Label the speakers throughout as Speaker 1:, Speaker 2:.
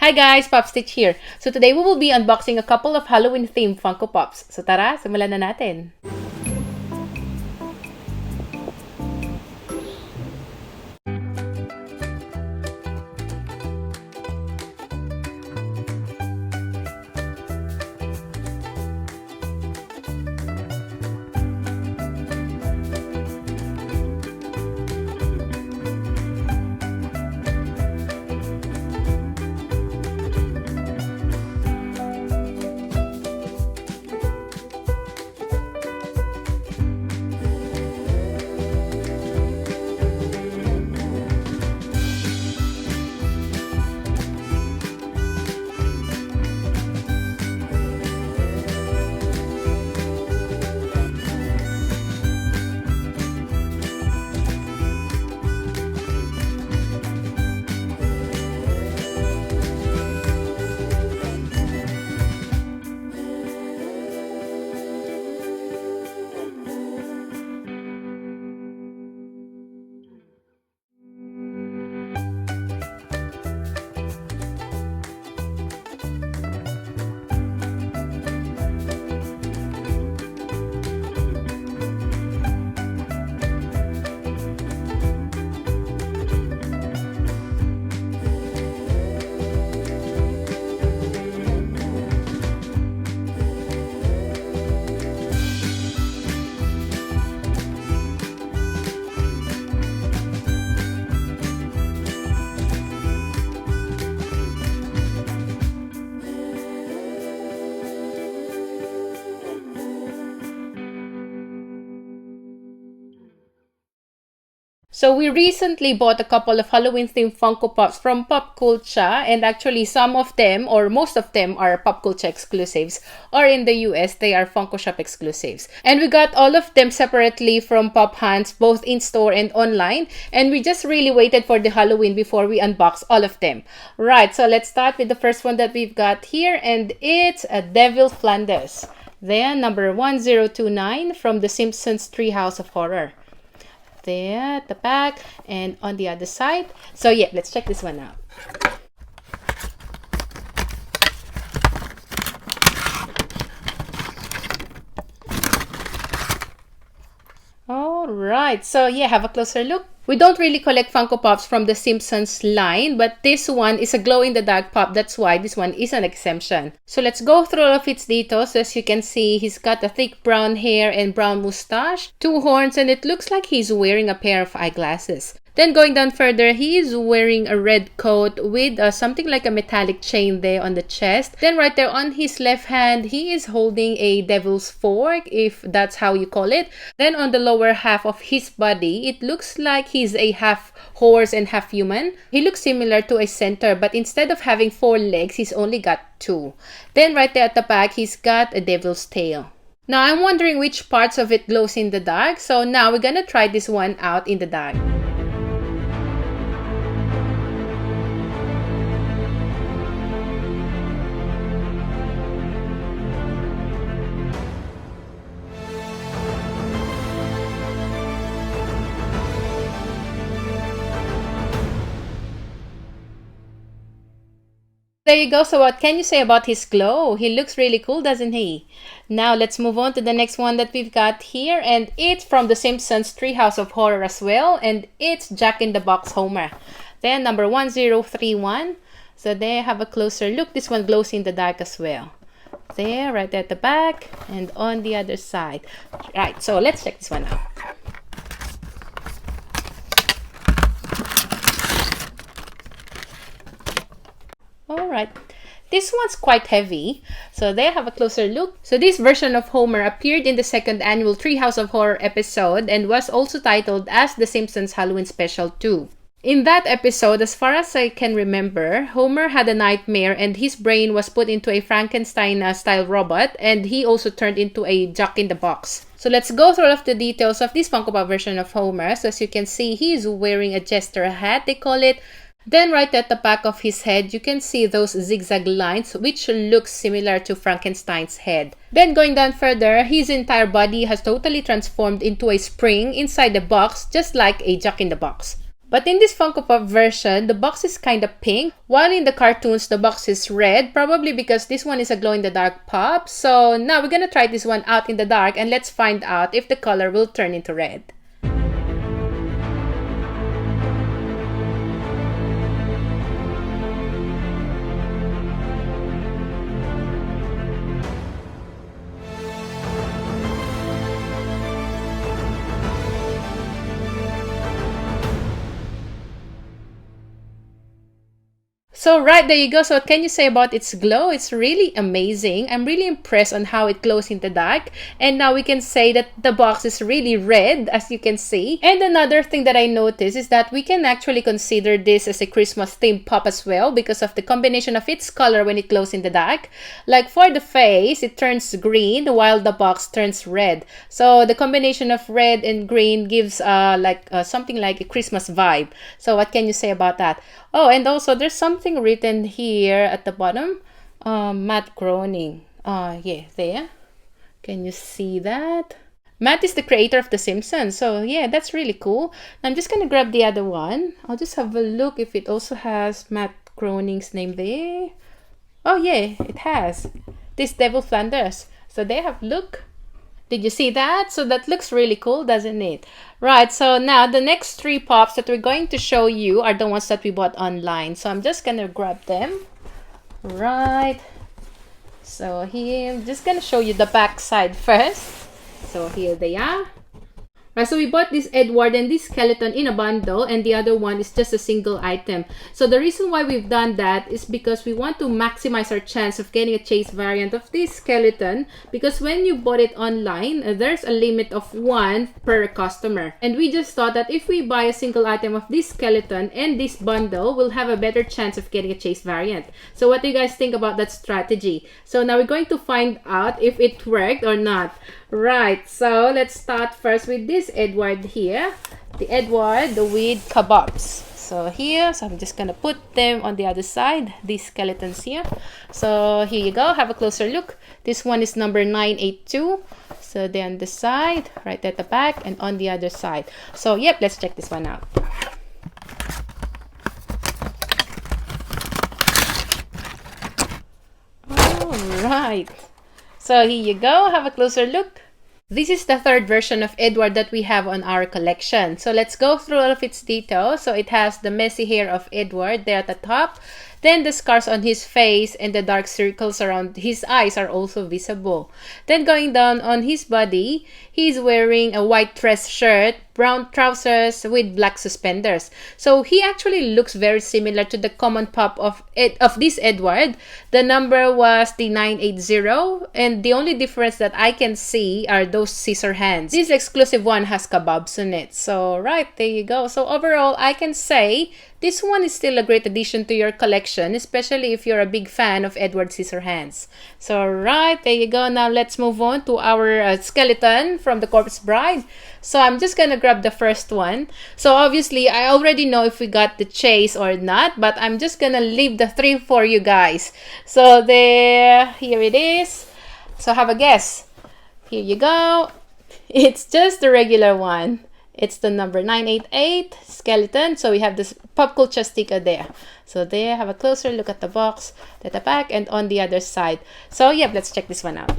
Speaker 1: Hi guys, Popstick here. So today we will be unboxing a couple of Halloween themed Funko Pops. So tara, simulan na natin. So we recently bought a couple of Halloween-themed Funko Pops from Popcultcha, and actually some of them, or most of them, are Popcultcha exclusives, or in the US, they are Funko Shop exclusives. And we got all of them separately from Scissorhands, both in-store and online, and we just really waited for the Halloween before we unbox all of them. Right, so let's start with the first one that we've got here, and it's a Devil Flanders. Then, number 1029 from the Simpsons Treehouse of Horror. There at the back and on the other side. So yeah, let's check this one out. All right, so yeah, have a closer look. We don't really collect Funko Pops from the Simpsons line, but this one is a glow-in-the-dark pop. That's why this one is an exemption. So let's go through all of its details. As you can see, he's got a thick brown hair and brown mustache, 2 horns, and it looks like he's wearing a pair of eyeglasses. Then going down further, he is wearing a red coat with something like a metallic chain there on the chest. Then right there on his left hand, he is holding a devil's fork, if that's how you call it. Then on the lower half of his body, it looks like he's a half horse and half human. He looks similar to a centaur, but instead of having 4 legs, he's only got 2. Then right there at the back, he's got a devil's tail. Now I'm wondering which parts of it glows in the dark. So now we're gonna try this one out in the dark. There you go. So what can you say about his glow? He looks really cool, doesn't he? Now let's move on to the next one that we've got here, and it's from the Simpsons Treehouse of Horror as well, and it's Jack-in-the-Box Homer. Then number 1031. So there, have a closer look. This one glows in the dark as well. There, right there at the back and on the other side. Right, so let's check this one out. Alright, this one's quite heavy, so there, have a closer look. So this version of Homer appeared in the 2nd annual Treehouse of Horror episode and was also titled as The Simpsons Halloween Special 2. In that episode, as far as I can remember, Homer had a nightmare and his brain was put into a Frankenstein-style robot, and he also turned into a Jack-in-the-Box. So let's go through all of the details of this Funko Pop version of Homer. So as you can see, he's wearing a jester hat, they call it. Then right at the back of his head, you can see those zigzag lines, which looks similar to Frankenstein's head. Then going down further, his entire body has totally transformed into a spring inside the box, just like a Jack-in-the-Box. But in this Funko Pop version, the box is kind of pink, while in the cartoons, the box is red, probably because this one is a glow-in-the-dark pop. So now we're gonna try this one out in the dark and let's find out if the color will turn into red. So right, there you go. So what can you say about its glow? It's really amazing. I'm really impressed on how it glows in the dark. And now we can say that the box is really red, as you can see. And another thing that I noticed is that we can actually consider this as a Christmas themed pop as well because of the combination of its color when it glows in the dark. Like for the face, it turns green while the box turns red. So the combination of red and green gives something like a Christmas vibe. So what can you say about that? Oh, and also there's something written here at the bottom. Matt Groening. Yeah, there. Can you see that? Matt is the creator of The Simpsons. So yeah, that's really cool. I'm just gonna grab the other one. I'll just have a look if it also has Matt Groening's name there. Oh yeah, it has. This Devil Flanders. So they have, look. Did you see that? So that looks really cool, doesn't it? Right, so now the next three pops that we're going to show you are the ones that we bought online. So I'm just gonna grab them. Right. So here, I'm just gonna show you the back side first. So here they are. Right, so we bought this Edward and this skeleton in a bundle, and the other one is just a single item. So the reason why we've done that is because we want to maximize our chance of getting a chase variant of this skeleton, because when you bought it online, there's a limit of 1 per customer. And we just thought that if we buy a single item of this skeleton and this bundle, we'll have a better chance of getting a chase variant. So what do you guys think about that strategy? So now we're going to find out if it worked or not. Right, so let's start first with this Edward here. The Edward with Kabobs. So here, so I'm just gonna put them on the other side, these skeletons here. So here you go, have a closer look. This one is number 982. So they're on the side, right at the back, and on the other side. So yep, let's check this one out. Alright. So here you go, have a closer look. This is the third version of Edward that we have on our collection. So let's go through all of its details. So it has the messy hair of Edward there at the top. Then the scars on his face and the dark circles around his eyes are also visible. Then going down on his body, he's wearing a white dress shirt, brown trousers with black suspenders. So he actually looks very similar to the common pop of this Edward. The number was the 980, and the only difference that I can see are those scissor hands. This exclusive one has Kabobs on it. So right, there you go. So overall, I can say this one is still a great addition to your collection, especially if you're a big fan of Edward Scissorhands. So right, there you go. Now let's move on to our skeleton from the Corpse Bride. So I'm just gonna grab the first one. So obviously, I already know if we got the chase or not, but I'm just gonna leave the 3 for you guys. So there, here it is. So have a guess. Here you go. It's just the regular one. It's the number 988 skeleton. So we have this Popcultcha sticker there. So there, have a closer look at the box, at the back, and on the other side. So yep, let's check this one out.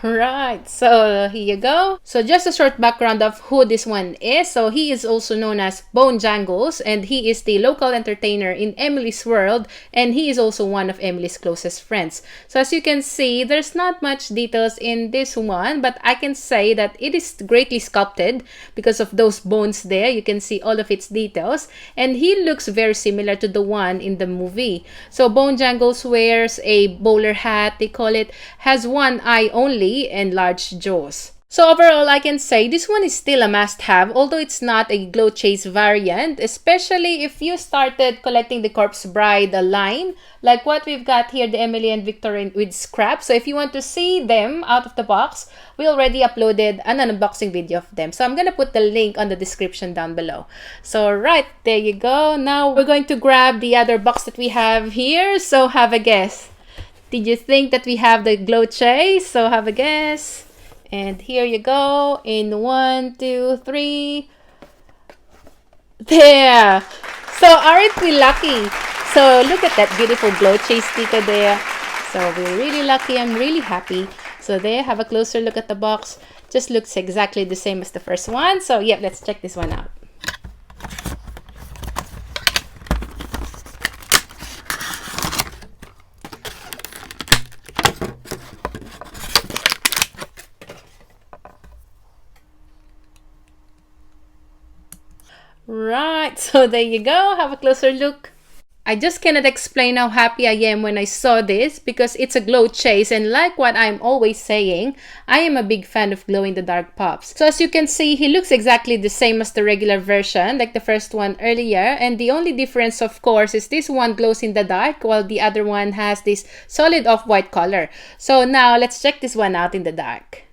Speaker 1: Right, so here you go. So just a short background of who this one is. So he is also known as Bonejangles, and he is the local entertainer in Emily's world, and he is also one of Emily's closest friends. So as you can see, there's not much details in this one, but I can say that it is greatly sculpted because of those bones there. You can see all of its details, and he looks very similar to the one in the movie. So Bonejangles wears a bowler hat, they call it, has one eye only, and large jaws. So overall, I can say this one is still a must-have, although it's not a glow chase variant, especially if you started collecting the Corpse Bride line, like what we've got here, the Emily and Victor with scrap. So if you want to see them out of the box, we already uploaded an unboxing video of them. So I'm gonna put the link on the description down below. So right, there you go. Now we're going to grab the other box that we have here. So have a guess. Did you think that we have the glow chase? So have a guess. And here you go, in 1, 2, 3. There! So aren't we lucky? So look at that beautiful glow chase sticker there. So we're really lucky. I'm really happy. So there, have a closer look at the box. Just looks exactly the same as the first one. So yeah, let's check this one out. Right, so there you go. Have a closer look. I just cannot explain how happy I am when I saw this because it's a glow chase, and like what I'm always saying, I am a big fan of glow-in-the-dark pops. So as you can see, he looks exactly the same as the regular version, like the first one earlier, and the only difference of course is this one glows in the dark while the other one has this solid off-white color. So now let's check this one out in the dark.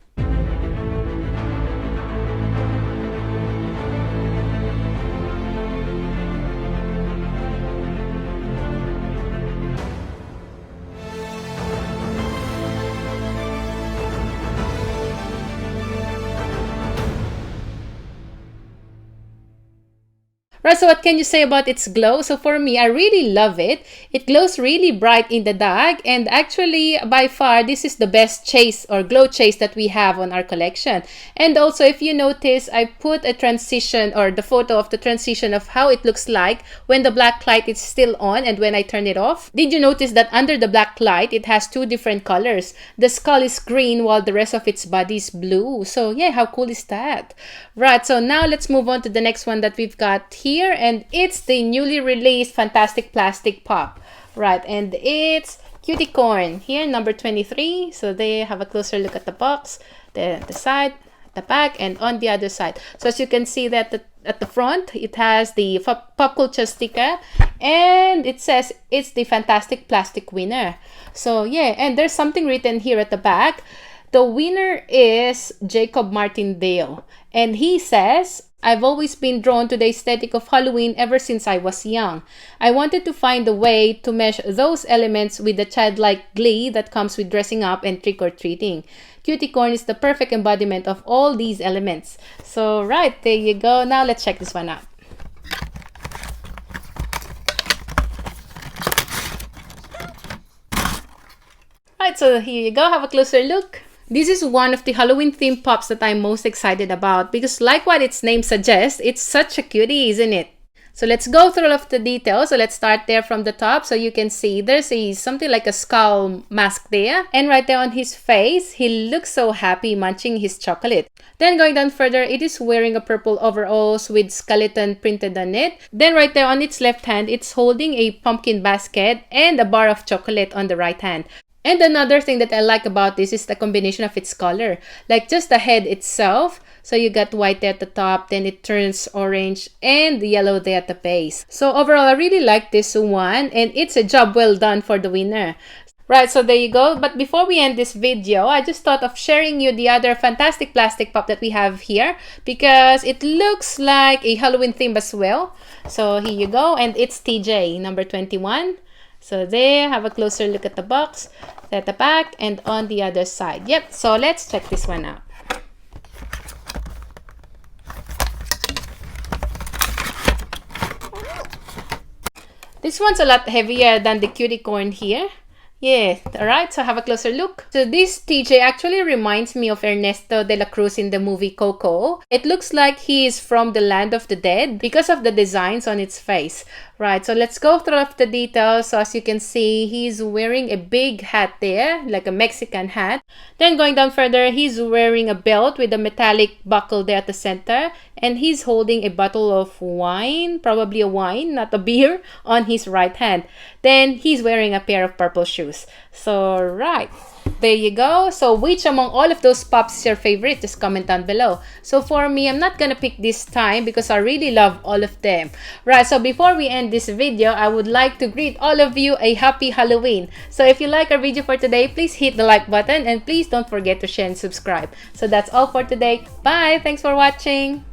Speaker 1: Right, so what can you say about its glow? So for me, I really love it. It glows really bright in the dark, and actually by far this is the best chase or glow chase that we have on our collection. And also if you notice, I put a transition or the photo of the transition of how it looks like when the black light is still on and when I turn it off. Did you notice that under the black light it has two different colors? The skull is green while the rest of its body is blue. So yeah, how cool is that? Right, so now let's move on to the next one that we've got here. And it's the newly released Fantastik Plastik Pop. Right, and it's Cutie Corn here, number 23. So they have a closer look at the box, the side, the back, and on the other side. So as you can see that at the front, it has the Popcultcha sticker, and it says it's the Fantastik Plastik winner. So yeah, and there's something written here at the back. The winner is Jacob Martindale, and he says, I've always been drawn to the aesthetic of Halloween ever since I was young. I wanted to find a way to mesh those elements with the childlike glee that comes with dressing up and trick-or-treating. Cutie Corn is the perfect embodiment of all these elements. So right, there you go. Now let's check this one out. Right, so here you go. Have a closer look. This is one of the Halloween themed pops that I'm most excited about because like what its name suggests, it's such a cutie, isn't it? So let's go through all of the details. So let's start there from the top. So you can see there's something like a skull mask there. And right there on his face, he looks so happy munching his chocolate. Then going down further, it is wearing a purple overalls with skeleton printed on it. Then right there on its left hand, it's holding a pumpkin basket and a bar of chocolate on the right hand. And another thing that I like about this is the combination of its color. Like just the head itself. So you got white there at the top, then it turns orange and yellow there at the base. So overall, I really like this one, and it's a job well done for the winner. Right, so there you go. But before we end this video, I just thought of sharing you the other Fantastik Plastik Pop that we have here because it looks like a Halloween theme as well. So here you go, and it's TJ, number 21. So there, have a closer look at the box, at the back, and on the other side. Yep, so let's check this one out. This one's a lot heavier than the Cutie Corn here. Yeah, alright, so have a closer look. So this TJ actually reminds me of Ernesto de la Cruz in the movie Coco. It looks like he is from the land of the dead because of the designs on its face. Right, so let's go through the details. So as you can see, he's wearing a big hat there, like a Mexican hat. Then going down further, he's wearing a belt with a metallic buckle there at the center. And he's holding a bottle of wine, probably a wine, not a beer, on his right hand. Then he's wearing a pair of purple shoes. So, right. There you go. So which among all of those pops is your favorite? Just comment down below. So for me, I'm not gonna pick this time because I really love all of them. Right, so before we end this video, I would like to greet all of you a happy Halloween. So if you like our video for today, please hit the like button and please don't forget to share and subscribe. So that's all for today. Bye! Thanks for watching!